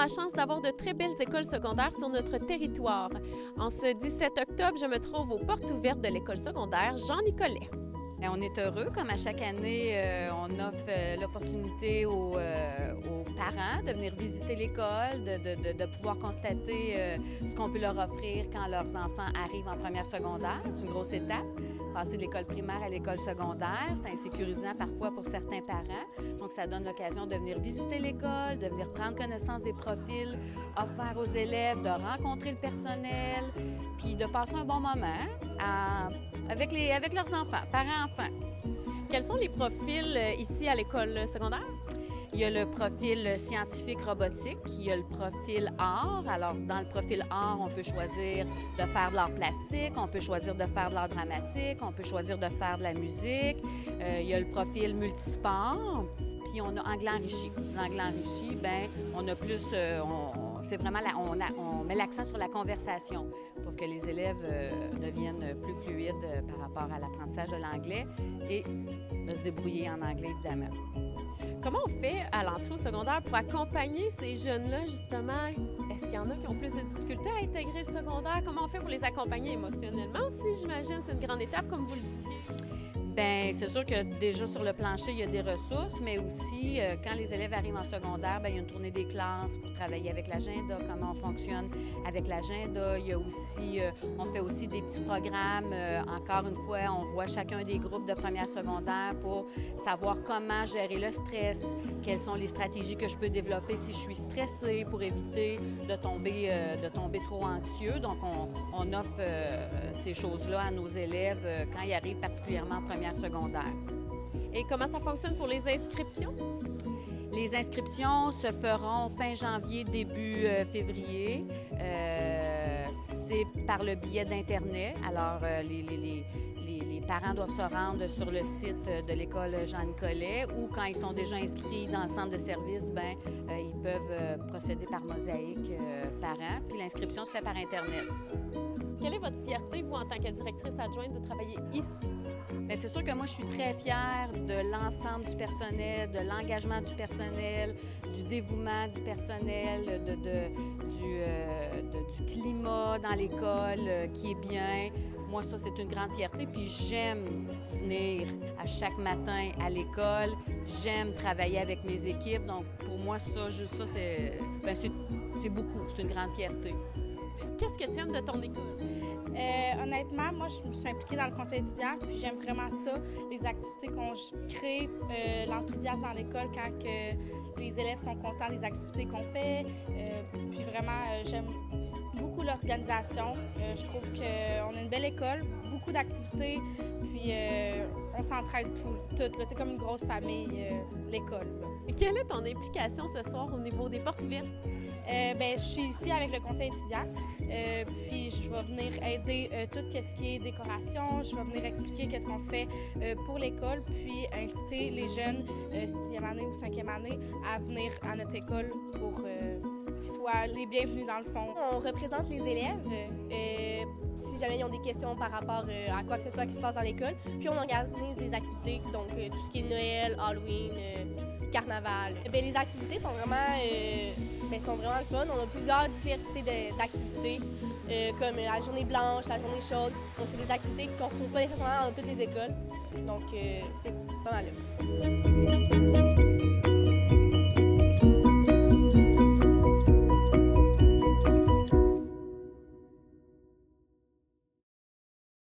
chance d'avoir de très belles écoles secondaires sur notre territoire. En ce 17 octobre, je me trouve aux portes ouvertes de l'école secondaire Jean-Nicolet. On est heureux, comme à chaque année, on offre l'opportunité aux parents de venir visiter l'école, de pouvoir constater ce qu'on peut leur offrir quand leurs enfants arrivent en première secondaire. C'est une grosse étape. Passer de l'école primaire à l'école secondaire, c'est insécurisant parfois pour certains parents. Donc, ça donne l'occasion de venir visiter l'école, de venir prendre connaissance des profils offerts aux élèves, de rencontrer le personnel, puis de passer un bon moment avec leurs enfants, parents-enfants. Quels sont les profils ici à l'école secondaire? Il y a le profil scientifique robotique, il y a le profil art. Alors, dans le profil art, on peut choisir de faire de l'art plastique, on peut choisir de faire de l'art dramatique, on peut choisir de faire de la musique. Il y a le profil multisport, puis on a anglais enrichi. L'anglais enrichi, bien, on a plus... c'est vraiment on met l'accent sur la conversation pour que les élèves deviennent plus fluides par rapport à l'apprentissage de l'anglais et de se débrouiller en anglais, évidemment. Comment on fait à l'entrée au secondaire pour accompagner ces jeunes-là, justement? Est-ce qu'il y en a qui ont plus de difficultés à intégrer le secondaire? Comment on fait pour les accompagner émotionnellement aussi, j'imagine? C'est une grande étape, comme vous le disiez. Bien, c'est sûr que déjà sur le plancher, il y a des ressources, mais aussi, quand les élèves arrivent en secondaire, bien, il y a une tournée des classes pour travailler avec l'agenda, comment on fonctionne avec l'agenda. Il y a aussi, on fait aussi des petits programmes. Encore une fois, on voit chacun des groupes de première secondaire pour savoir comment gérer le stress, quelles sont les stratégies que je peux développer si je suis stressée pour éviter de tomber trop anxieux. Donc, on offre ces choses-là à nos élèves quand ils arrivent particulièrement en première secondaire. Et comment ça fonctionne pour les inscriptions? Les inscriptions se feront fin janvier, début février. C'est par le biais d'Internet. Alors, les parents doivent se rendre sur le site de l'école Jean-Nicolet ou quand ils sont déjà inscrits dans le centre de service, bien, ils peuvent procéder par mosaïque parents. Puis l'inscription se fait par Internet. Quelle est votre fierté, vous, en tant que directrice adjointe, de travailler ici? Bien, c'est sûr que moi, je suis très fière de l'ensemble du personnel, de l'engagement du personnel, du dévouement du personnel, du climat dans l'école qui est bien. Moi, ça, c'est une grande fierté. Puis j'aime venir à chaque matin à l'école. J'aime travailler avec mes équipes. Donc, pour moi, ça, juste ça, c'est beaucoup. C'est une grande fierté. Qu'est-ce que tu aimes de ton école? Honnêtement, moi, je me suis impliquée dans le conseil étudiant, puis j'aime vraiment ça, les activités qu'on crée, l'enthousiasme dans l'école quand que les élèves sont contents des activités qu'on fait. Puis vraiment, j'aime beaucoup l'organisation. Je trouve qu'on a une belle école, beaucoup d'activités, puis on s'entraide toutes. C'est comme une grosse famille, l'école. Quelle est ton implication ce soir au niveau des portes ouvertes? Je suis ici avec le conseil étudiant, puis je vais venir aider tout ce qui est décoration, je vais venir expliquer qu'est-ce qu'on fait pour l'école, puis inciter les jeunes 6e année ou 5e année à venir à notre école pour qu'ils soient les bienvenus dans le fond. On représente les élèves si jamais ils ont des questions par rapport à quoi que ce soit qui se passe dans l'école, puis on organise des activités, donc tout ce qui est Noël, Halloween, carnaval. Bien, les activités sont vraiment le fun. On a plusieurs diversités d'activités, comme la journée blanche, la journée chaude. Donc, c'est des activités qu'on ne retrouve pas nécessairement dans toutes les écoles. Donc, c'est pas mal là.